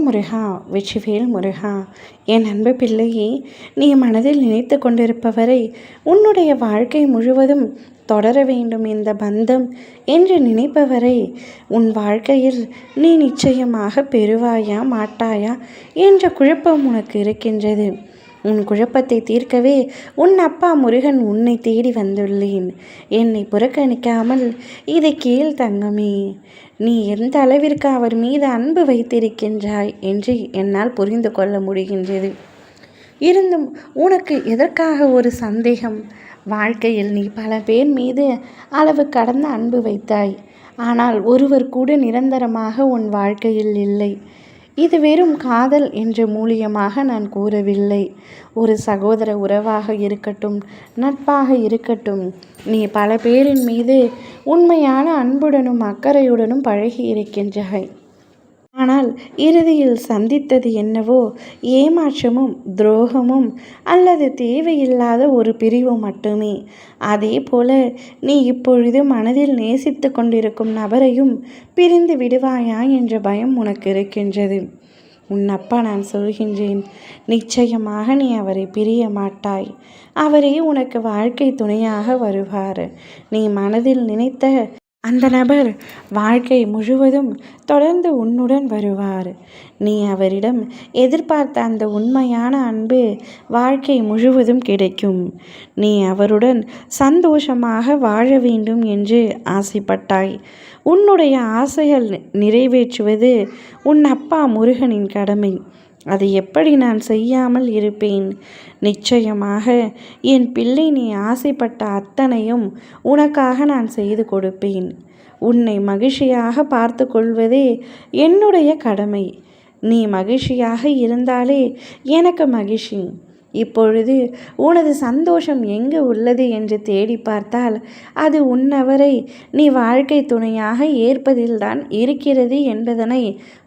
முருகா, வெற்றிவேல் முருகா. என் அன்பு பிள்ளையே, நீ மனதில் நினைத்து கொண்டிருப்பவரை உன்னுடைய வாழ்க்கை முழுவதும் தொடர வேண்டும் இந்த பந்தம் என்று நினைப்பவரை உன் வாழ்க்கையில் நீ நிச்சயமாக பெறுவாயா மாட்டாயா என்ற குழப்பம் உனக்கு இருக்கின்றது. உன் குழப்பத்தை தீர்க்கவே உன் அப்பா முருகன் உன்னை தேடி வந்துள்ளேன். என்னை புறக்கணிக்காமல் இதை கேள் தங்கமே. நீ எந்த அளவிற்கு அவர் மீது அன்பு வைத்திருக்கின்றாய் என்று என்னால் புரிந்து கொள்ள முடிகின்றது. இருந்தும் உனக்கு எதற்காக ஒரு சந்தேகம்? வாழ்க்கையில் நீ பல பேர் மீது அளவு கடந்த அன்பு வைத்தாய். ஆனால் ஒருவர் கூட நிரந்தரமாக உன் வாழ்க்கையில் இல்லை. இது வெறும் காதல் என்ற மூலியமாக நான் கூறவில்லை. ஒரு சகோதர உறவாக இருக்கட்டும், நட்பாக இருக்கட்டும், நீ பல பேரின் மீது உண்மையான அன்புடனும் அக்கறையுடனும் பழகி இருக்கின்றாய். ஆனால் இறுதியில் சந்தித்தது என்னவோ ஏமாற்றமும் துரோகமும் அல்லது தேவையில்லாத ஒரு பிரிவு மட்டுமே. அதே போல நீ இப்பொழுது மனதில் நேசித்து கொண்டிருக்கும் நபரையும் பிரிந்து விடுவாயா என்ற பயம் உனக்கு இருக்கின்றது. உன் அப்பா நான் சொல்கின்றேன், நிச்சயமாக நீ அவரை பிரிய மாட்டாய். அவரே உனக்கு வாழ்க்கை துணையாக வருவார். நீ மனதில் நினைத்த அந்த நபர் வாழ்க்கை முழுவதும் தொடர்ந்து உன்னுடன் வருவார். நீ அவரிடம் எதிர்பார்த்த அந்த உண்மையான அன்பு வாழ்க்கை முழுவதும் கிடைக்கும். நீ அவருடன் சந்தோஷமாக வாழ வேண்டும் என்று ஆசைப்பட்டாய். உன்னுடைய ஆசைகள் நிறைவேற்றுவது உன் அப்பா முருகனின் கடமை. அதை எப்படி நான் செய்யாமல் இருப்பேன்? நிச்சயமாக என் பிள்ளை, நீ ஆசைப்பட்ட அத்தனையும் உனக்காக நான் செய்து கொடுப்பேன். உன்னை மகிழ்ச்சியாக பார்த்து கொள்வதே என்னுடைய கடமை. நீ மகிழ்ச்சியாக இருந்தாலே எனக்கு மகிழ்ச்சி. இப்பொழுது உனது சந்தோஷம் எங்கு உள்ளது என்று தேடி பார்த்தால் அது உன்னவரை நீ வாழ்க்கை துணையாக ஏற்பதில்தான் இருக்கிறது என்பதனை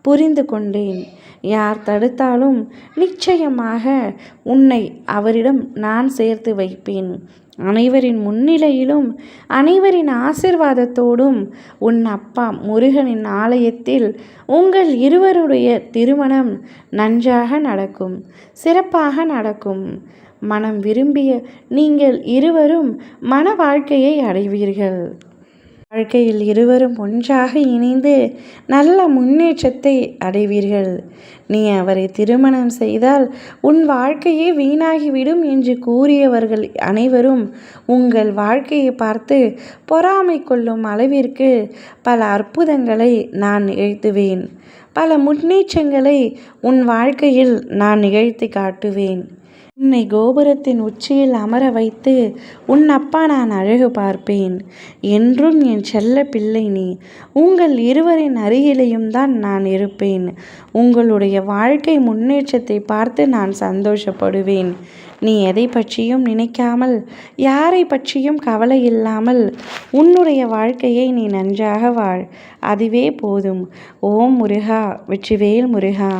புரிந்து கொண்டேன். யார் தடுத்தாலும் நிச்சயமாக உன்னை அவரிடம் நான் சேர்த்து வைப்பேன். அனைவரின் முன்னிலையிலும் அனைவரின் ஆசிர்வாதத்தோடும் உன் அப்பா முருகனின் ஆலயத்தில் உங்கள் இருவருடைய திருமணம் நன்றாக நடக்கும், சிறப்பாக நடக்கும். மனம் விரும்பிய நீங்கள் இருவரும் மன வாழ்க்கையை அடைவீர்கள். வாழ்க்கையில் இருவரும் ஒன்றாக இணைந்து நல்ல முன்னேற்றத்தை அடைவீர்கள். நீ அவரை திருமணம் செய்தால் உன் வாழ்க்கையே வீணாகிவிடும் என்று கூறியவர்கள் அனைவரும் உங்கள் வாழ்க்கையை பார்த்து பொறாமை கொள்ளும் அளவிற்கு பல அற்புதங்களை நான் நிகழ்த்துவேன். பல முன்னேற்றங்களை உன் வாழ்க்கையில் நான் நிகழ்த்தி காட்டுவேன். உன்னை கோபுரத்தின் உச்சியில் அமர வைத்து உன் அப்பா நான் அழகு பார்ப்பேன். என்றும் என் செல்ல பிள்ளை நீ. உங்கள் இருவரின் அருகிலையும் தான் நான் இருப்பேன். உங்களுடைய வாழ்க்கை முன்னேற்றத்தை பார்த்து நான் சந்தோஷப்படுவேன். நீ எதை பற்றியும் நினைக்காமல், யாரை பற்றியும் கவலை இல்லாமல் உன்னுடைய வாழ்க்கையை நீ நன்றாக வாழ். அதுவே போதும். ஓம் முருகா, வெற்றிவேல் முருகா.